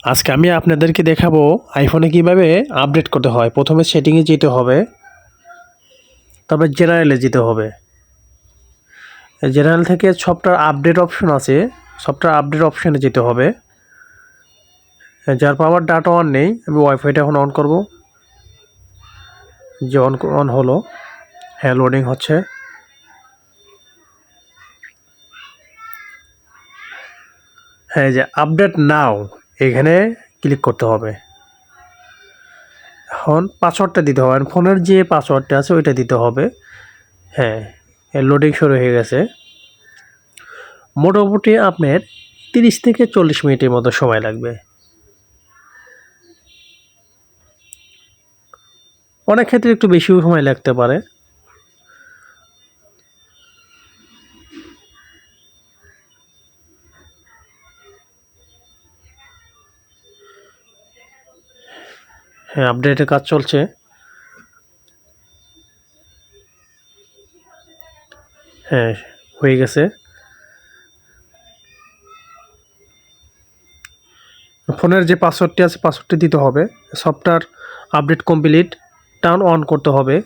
আজকে আমি আপনাদেরকে দেখাবো আইফোনে কিভাবে আপডেট করতে হয়। প্রথমে সেটিংয়ে যেতে হবে, তারপর জেনারেলে যেতে হবে। জেনারেল থেকে সফটওয়্যার আপডেট অপশন আছে, সফটওয়্যার আপডেট অপশনে যেতে হবে। যার পাওয়ার ডাটা অন নেই, আমি ওয়াইফাইটা এখন অন করব। যে অন হলো, হ্যাঁ লোডিং হচ্ছে। হ্যাঁ, যে আপডেট নাও এখানে ক্লিক করতে হবে। এখন পাসওয়ার্ডটা দিতে হবে, ফোনের যে পাসওয়ার্ডটা আছে ওইটা দিতে হবে। হ্যাঁ, লোডিং শুরু হয়ে গেছে। মোটামুটি আপনার 30 থেকে 40 মিনিটের মতো সময় লাগবে। অনেক ক্ষেত্রে একটু বেশিও সময় লাগতে পারে। হ্যাঁ, আপডেটের কাজ চলছে। হ্যাঁ, হয়ে গেছে। ফোনের যে পাসওয়ার্ডটি আছে পাসওয়ার্ডটি দিতে হবে। Software update complete, turn on করতে হবে।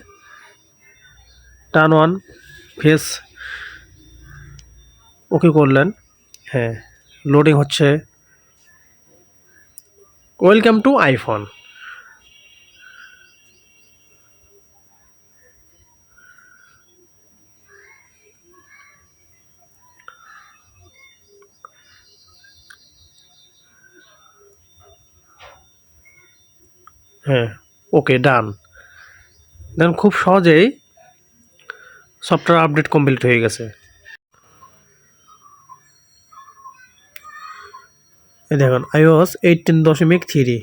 টার্ন অন, ফেস ওকে করলেন। হ্যাঁ, লোডিং হচ্ছে। Welcome to iPhone. হ্যাঁ, ওকে ডান। দেন খুব সহজেই সফটওয়্যার আপডেট কমপ্লিট হয়ে গেছে। এই দেখুন iOS 18.3।